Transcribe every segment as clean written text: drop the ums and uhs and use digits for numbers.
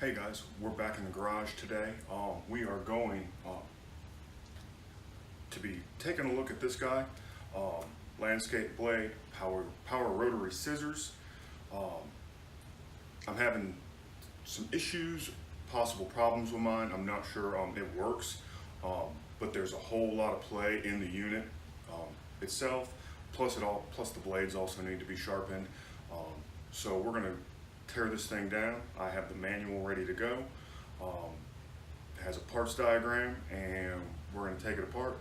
Hey guys, we're back in the garage today. We are going to be taking a look at this guy, landscapeblade power rotary scissors. I'm having some issues, possible problems with mine. I'm not sure it works, but there's a whole lot of play in the unit itself. Plus the blades also need to be sharpened. So we're gonna tear this thing down. I have the manual ready to go. It has a parts diagram, and we're going to take it apart,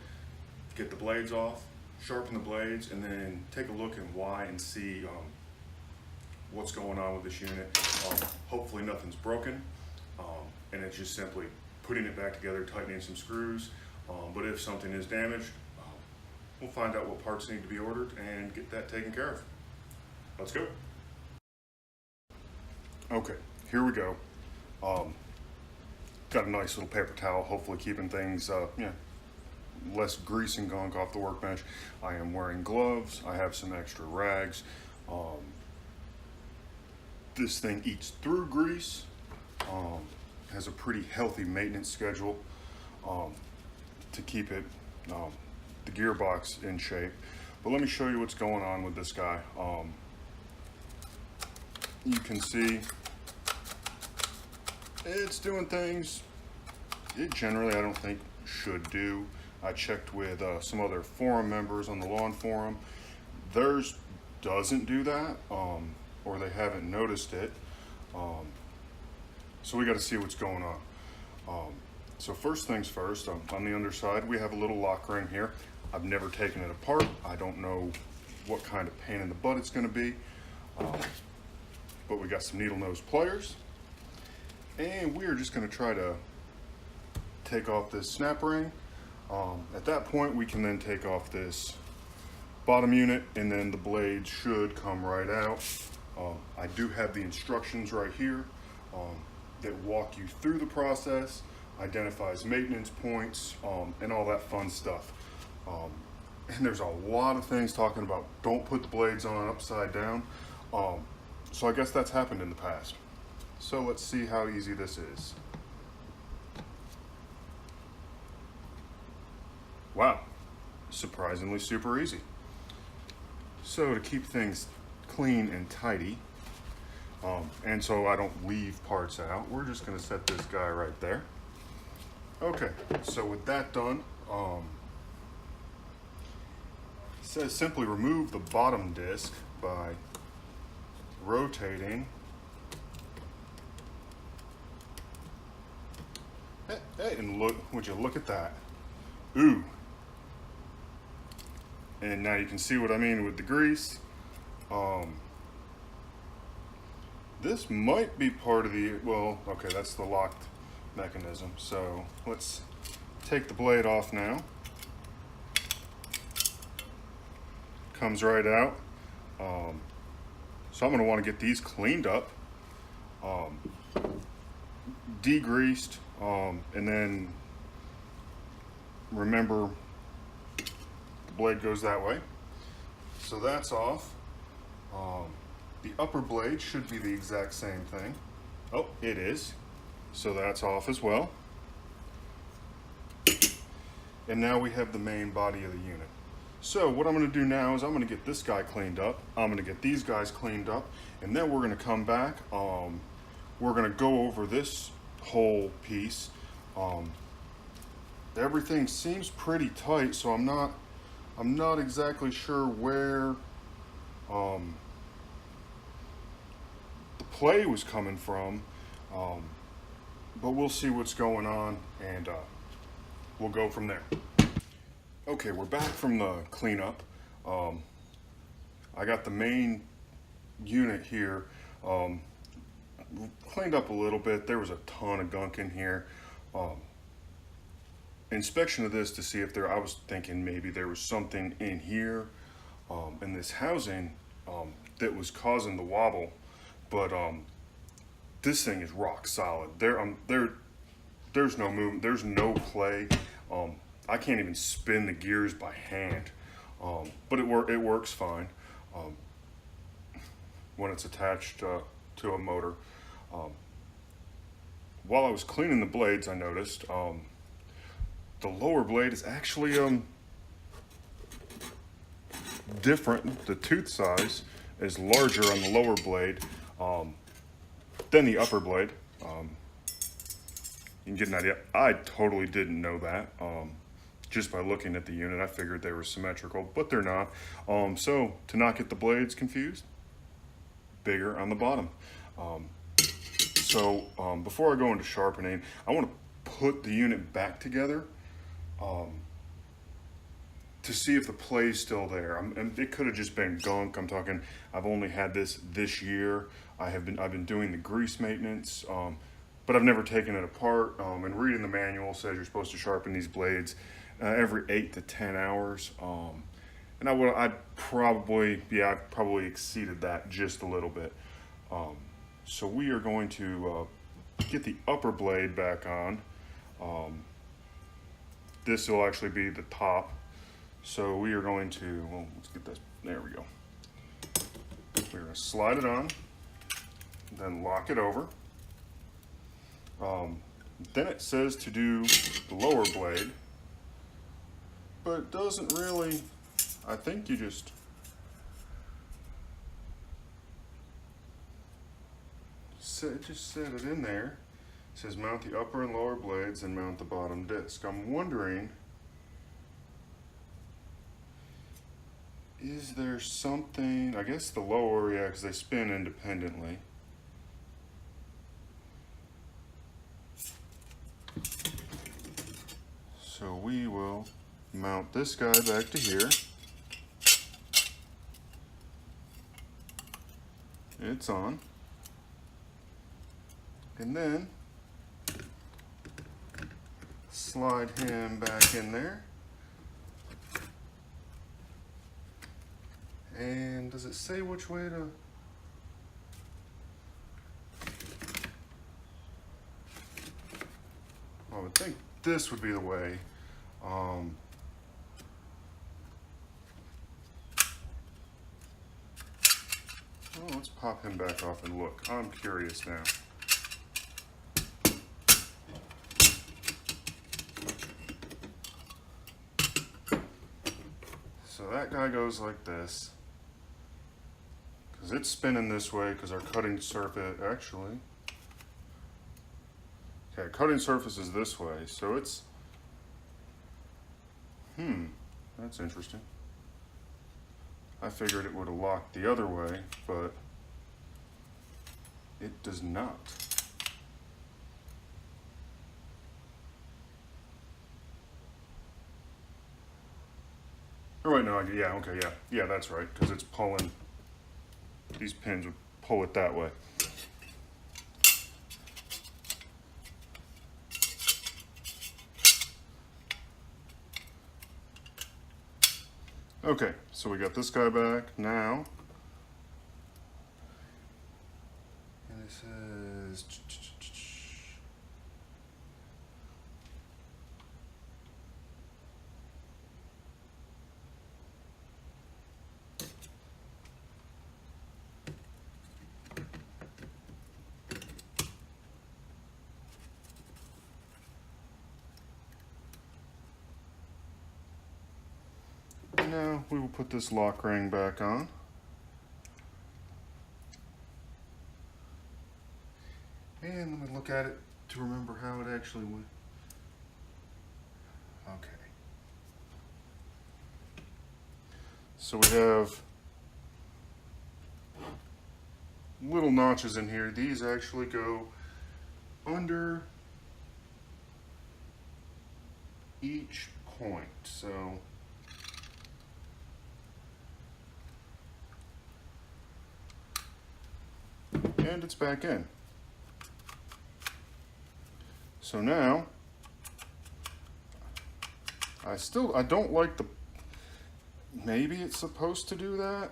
get the blades off, sharpen the blades, and then take a look and why and see what's going on with this unit. Hopefully nothing's broken, and it's just simply putting it back together, tightening some screws. But if something is damaged, we'll find out what parts need to be ordered and get that taken care of. Let's go. Okay, here we go. Got a nice little paper towel, hopefully keeping things less grease and gunk off the workbench. I am wearing gloves. I have some extra rags. This thing eats through grease. Has a pretty healthy maintenance schedule to keep it, the gearbox in shape. But let me show you what's going on with this guy. You can see it's doing things it generally I don't think should do. I checked with some other forum members on the lawn forum. Theirs doesn't do that, or they haven't noticed it. So we got to see what's going on. So first things first, on the underside we have a little lock ring here. I've never taken it apart. I don't know what kind of pain in the butt it's going to be. But we got some needle nose pliers, and we are just going to try to take off this snap ring. At that point we can then take off this bottom unit, and then the blade should come right out. I do have the instructions right here that walk you through the process, identifies maintenance points, and all that fun stuff. And there's a lot of things talking about don't put the blades on upside down. So I guess that's happened in the past. So let's see how easy this is. Wow, surprisingly super easy. So to keep things clean and tidy, and so I don't leave parts out, we're just gonna set this guy right there. Okay, so with that done, it says simply remove the bottom disc by rotating. Hey, and look, would you look at that? Ooh. And now you can see what I mean with the grease. This might be part of the, well, okay, that's the locked mechanism. So let's take the blade off now. Comes right out. So I'm going to want to get these cleaned up, degreased, and then remember the blade goes that way. So that's off. The upper blade should be the exact same thing. Oh, it is. So that's off as well. And now we have the main body of the unit. So what I'm going to do now is I'm going to get this guy cleaned up. I'm going to get these guys cleaned up, and then we're going to come back. We're going to go over this whole piece. Everything seems pretty tight, so I'm not exactly sure where the play was coming from, but we'll see what's going on, and we'll go from there. Okay, we're back from the cleanup. I got the main unit here cleaned up a little bit. There was a ton of gunk in here. Inspection of this to see if I was thinking maybe there was something in here in this housing that was causing the wobble, but this thing is rock solid. There's no movement, there's no play. I can't even spin the gears by hand, but it works fine when it's attached to a motor. while I was cleaning the blades, I noticed the lower blade is actually different. The tooth size is larger on the lower blade than the upper blade. You can get an idea. I totally didn't know that. Just by looking at the unit, I figured they were symmetrical, but they're not. So to not get the blades confused, bigger on the bottom. Before I go into sharpening, I want to put the unit back together to see if the play's still there. And it could have just been gunk. I'm talking, I've only had this year. I've been doing the grease maintenance, but I've never taken it apart. And reading the manual says you're supposed to sharpen these blades every 8 to 10 hours. And I've probably exceeded that just a little bit. So we are going to get the upper blade back on. This will actually be the top. So we are going to, well, let's get this, there we go. We're going to slide it on, then lock it over. Then it says to do the lower blade, but it doesn't really, I think you just set it in there. It says mount the upper and lower blades and mount the bottom disc. I'm wondering, is there something, I guess the lower, yeah, because they spin independently. So we will mount this guy back to here. It's on. And then slide him back in there. And does it say which way to? I would think this would be the way. Well, let's pop him back off and look. I'm curious now. So that guy goes like this, because it's spinning this way because our cutting surface, actually, okay, cutting surface is this way, so it's, that's interesting. I figured it would have locked the other way, but it does not. Oh wait, no, yeah, okay, yeah, that's right, because it's pulling, these pins would pull it that way. Okay, so we got this guy back now. And it says, now we will put this lock ring back on. And let me look at it to remember how it actually went. Okay. So we have little notches in here. These actually go under each point. So and it's back in. So now, I don't like the, maybe it's supposed to do that.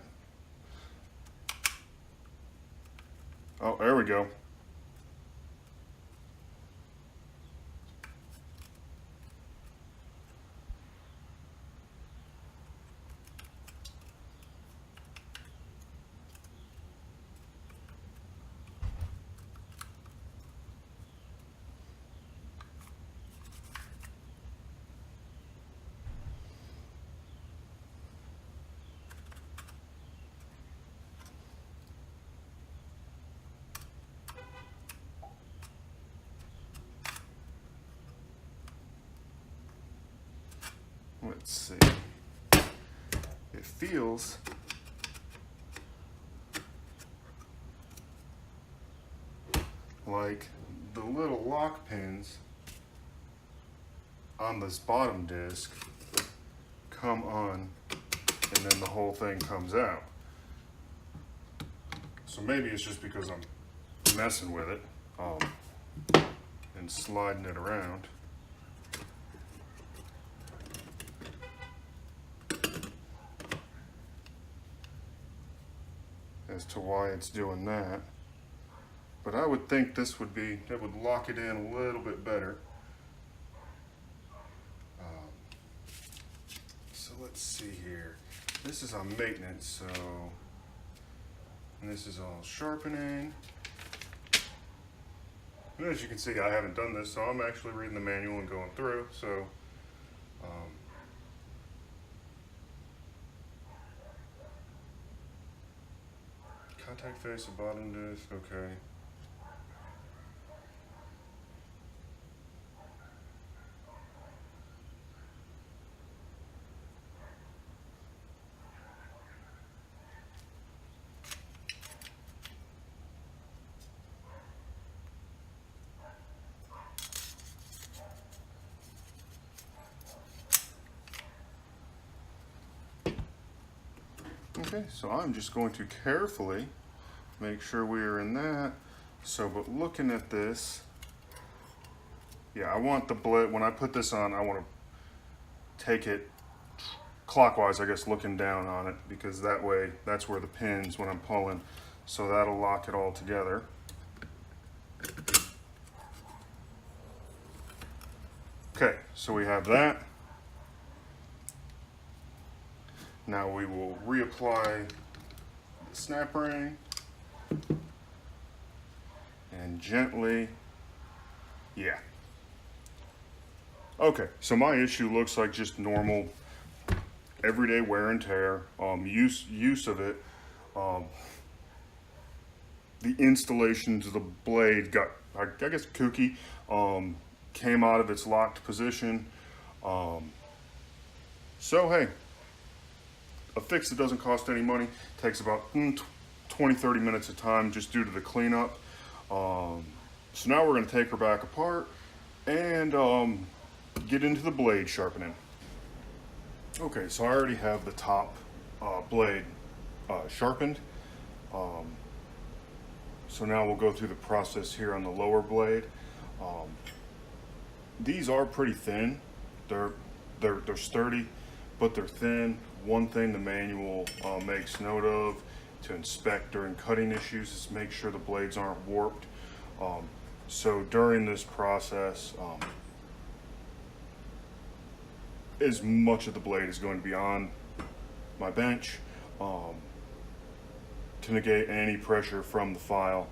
Oh, there we go. let's see. It feels like the little lock pins on this bottom disc come on, and then the whole thing comes out. So maybe it's just because I'm messing with it and sliding it around. As to why it's doing that. But I would think this would be, that would lock it in a little bit better. So let's see here. This is on maintenance, so, and this is all sharpening. And as you can see, I haven't done this, so I'm actually reading the manual and going through, so. Contact face of bottom disc, okay. Okay, so I'm just going to carefully make sure we are in that. So, but looking at this, yeah, I want the blade, when I put this on, I want to take it clockwise, I guess, looking down on it, because that way, that's where the pins when I'm pulling, so that'll lock it all together. Okay, so we have that. Now we will reapply the snap ring and gently, yeah. Okay, so my issue looks like just normal everyday wear and tear, use of it. The installation to the blade got, I guess, kooky, came out of its locked position. So hey, a fix that doesn't cost any money, takes about 20-30 minutes of time just due to the cleanup. So now we're going to take her back apart and get into the blade sharpening. Okay, so I already have the top blade sharpened. So now we'll go through the process here on the lower blade. These are pretty thin. They're sturdy, but they're thin. One thing the manual makes note of to inspect during cutting issues is make sure the blades aren't warped. So during this process, as much of the blade is going to be on my bench to negate any pressure from the file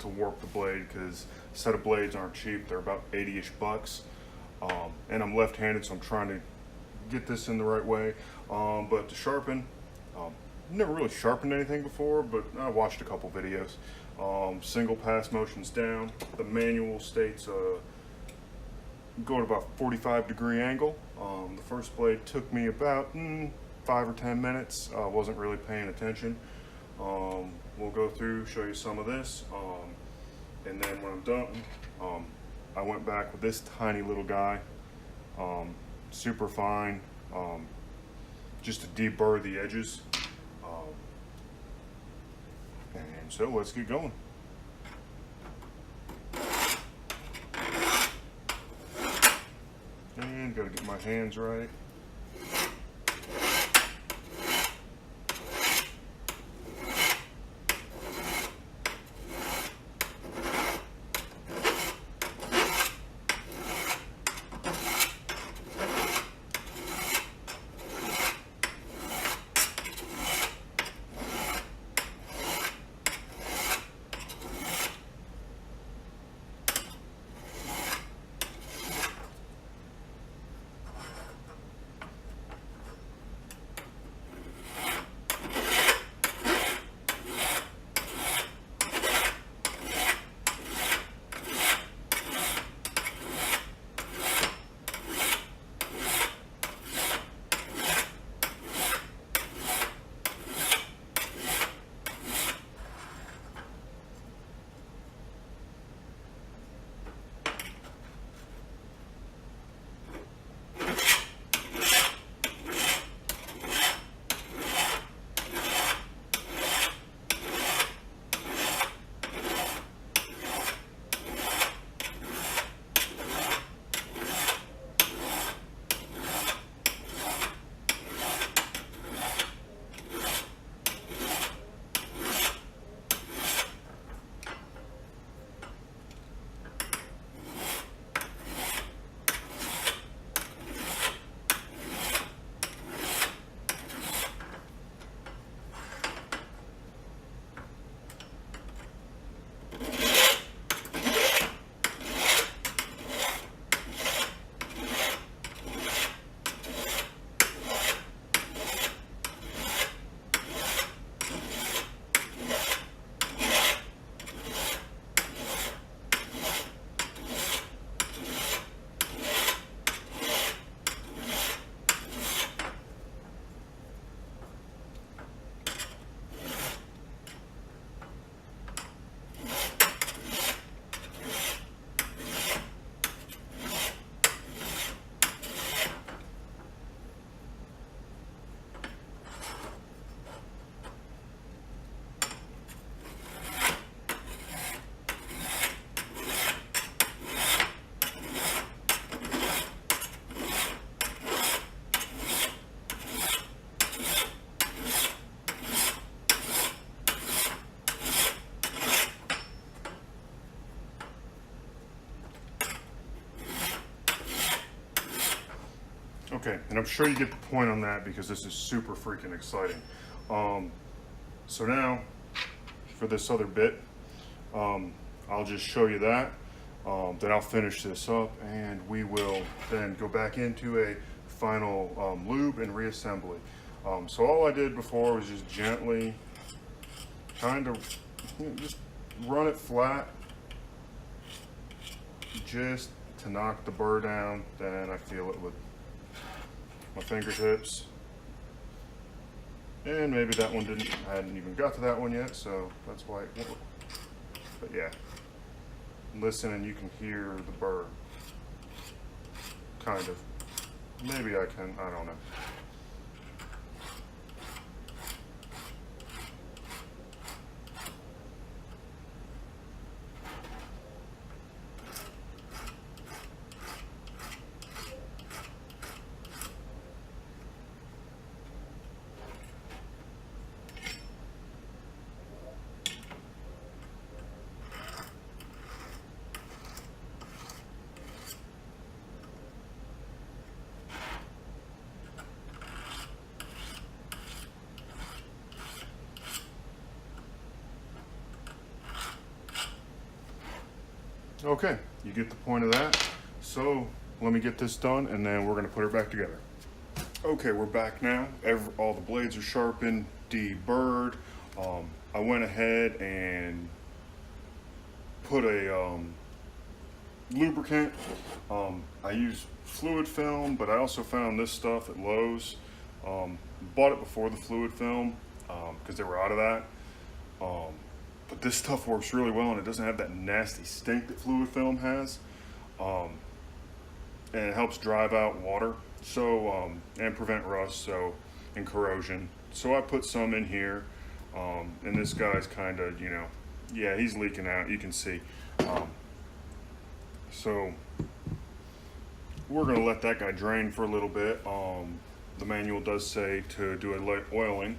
to warp the blade, because a set of blades aren't cheap. They're about 80-ish bucks. And I'm left-handed, so I'm trying to get this in the right way. But to sharpen, never really sharpened anything before, but I watched a couple videos. Single pass motions down. The manual states go at about 45-degree angle. The first blade took me about 5 or 10 minutes. I wasn't really paying attention. We'll go through, show you some of this, and then when I'm done, I went back with this tiny little guy, super fine, just to deburr the edges. And so let's get going. And gotta get my hands right. Okay, and I'm sure you get the point on that because this is super freaking exciting. So now, for this other bit, I'll just show you that. Then I'll finish this up and we will then go back into a final lube and reassembly. So all I did before was just gently kind of just run it flat just to knock the burr down. Then I feel it with my fingertips. And maybe that one I hadn't even got to that one yet, so that's why it won't. But yeah, listen and you can hear the burr. Kind of. Maybe I can, I don't know. Okay, you get the point of that. So let me get this done and then we're gonna put it back together. Okay, we're back now. All the blades are sharpened, deburred. I went ahead and put a lubricant. I use fluid film, but I also found this stuff at Lowe's. Bought it before the fluid film because they were out of that. But this stuff works really well and it doesn't have that nasty stink that fluid film has. And it helps drive out water and prevent rust and corrosion. So I put some in here. And this guy's kind of, yeah, he's leaking out, you can see. So we're gonna let that guy drain for a little bit. The manual does say to do a light oiling.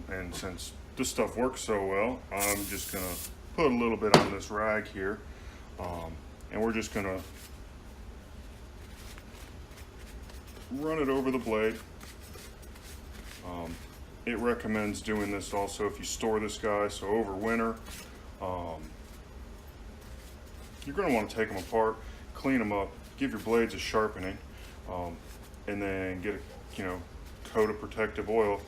And since this stuff works so well, I'm just gonna put a little bit on this rag here. And we're just gonna run it over the blade. It recommends doing this also if you store this guy, so over winter. You're gonna wanna take them apart, clean them up, give your blades a sharpening, and then get a coat of protective oil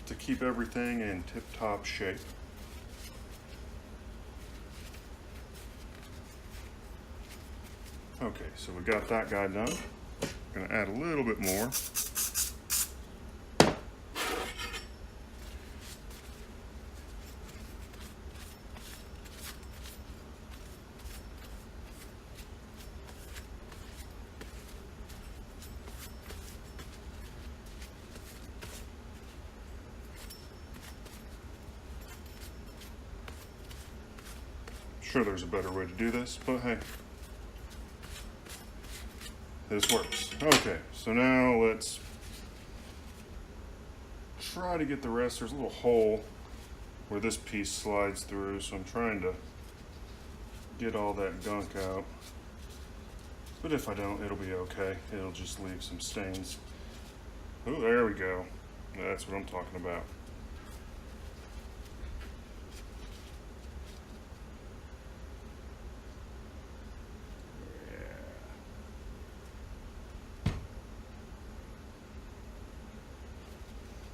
to keep everything in tip-top shape. Okay, so we got that guy done. Gonna add a little bit more. Sure, there's a better way to do this, but hey, this works. Okay, so now let's try to get the rest. There's a little hole where this piece slides through, so I'm trying to get all that gunk out. But if I don't, it'll be okay. It'll just leave some stains. Oh, there we go. That's what I'm talking about.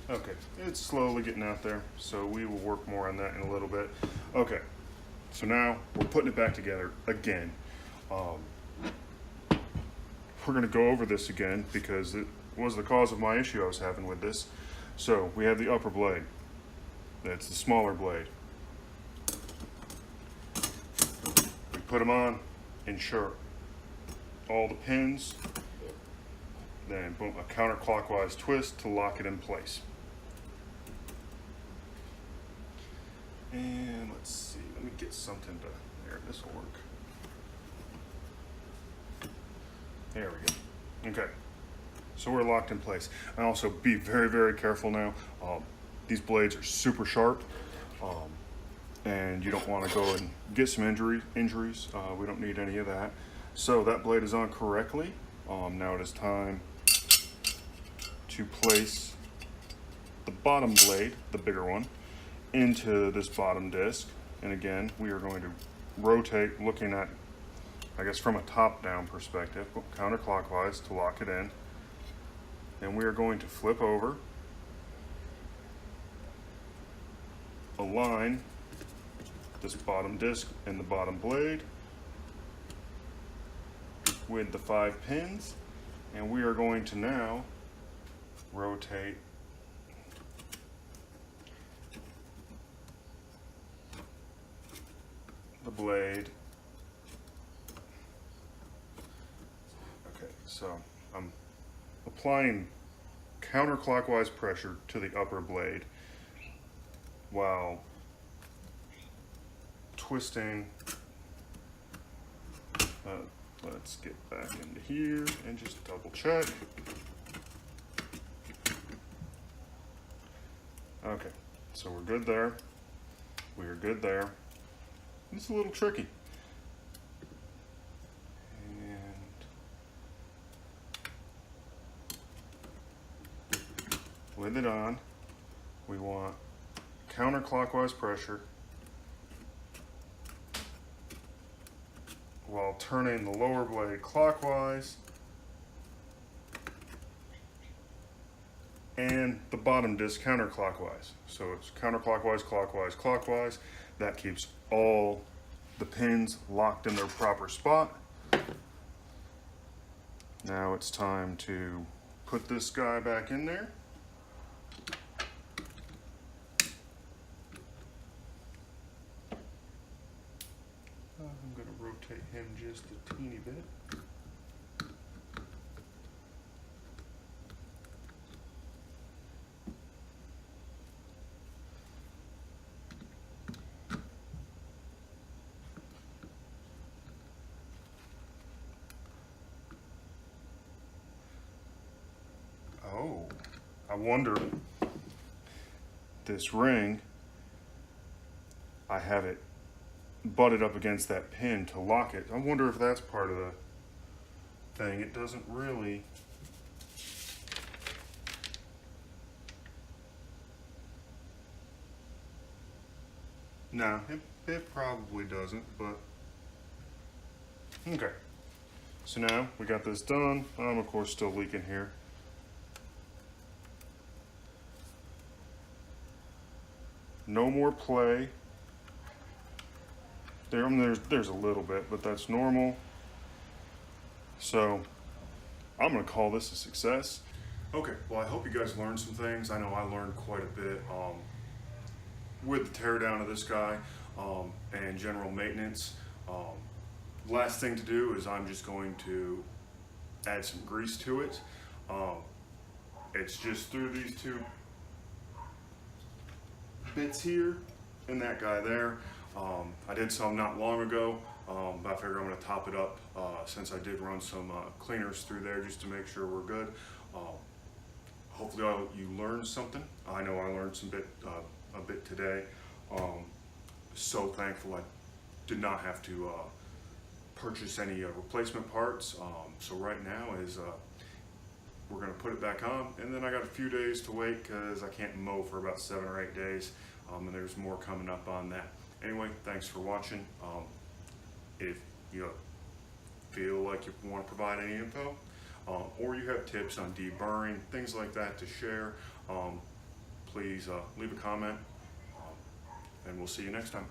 Okay, it's slowly getting out there, so we will work more on that in a little bit. Okay, so now we're putting it back together again. We're gonna go over this again because it was the cause of my issue I was having with this. So we have the upper blade. That's the smaller blade. We put them on, insert all the pins, then boom, a counterclockwise twist to lock it in place. And let's see, let me get something to, there, this will work. There we go. Okay, so we're locked in place. And also be very, very careful now. These blades are super sharp, and you don't want to go and get some injuries. We don't need any of that. So that blade is on correctly. Now it is time to place the bottom blade, the bigger one, into this bottom disc. And again, we are going to rotate, looking at, I guess, from a top-down perspective, counterclockwise to lock it in. And we are going to flip over, align this bottom disc and the bottom blade with the 5 pins, and we are going to now rotate the blade. Okay, so I'm applying counterclockwise pressure to the upper blade while twisting. Let's get back into here and just double check. Okay, so we're good there. We are good there. It's a little tricky. And with it on, we want counterclockwise pressure while turning the lower blade clockwise and the bottom disc counterclockwise. So it's counterclockwise, clockwise, clockwise. That keeps all the pins locked in their proper spot. Now it's time to put this guy back in there. I'm going to rotate him just a teeny bit. Oh, I wonder, this ring, I have it butted up against that pin to lock it. I wonder if that's part of the thing. It doesn't really. No, it probably doesn't, but okay. So now we got this done. I'm of course still leaking here. No more play. There's a little bit, but that's normal. So I'm gonna call this a success. Okay, well, I hope you guys learned some things. I know I learned quite a bit with the teardown of this guy and general maintenance. Last thing to do is I'm just going to add some grease to it. It's just through these 2 bits here and that guy there. I did some not long ago, but I figure I'm going to top it up since I did run some cleaners through there just to make sure we're good. Hopefully you learned something. I know I learned a bit today. So thankful I did not have to purchase any replacement parts. So right now is we're going to put it back on, and then I got a few days to wait because I can't mow for about 7 or 8 days, and there's more coming up on that. Anyway, thanks for watching. If you feel like you want to provide any info, or you have tips on deburring, things like that to share, please leave a comment, and we'll see you next time.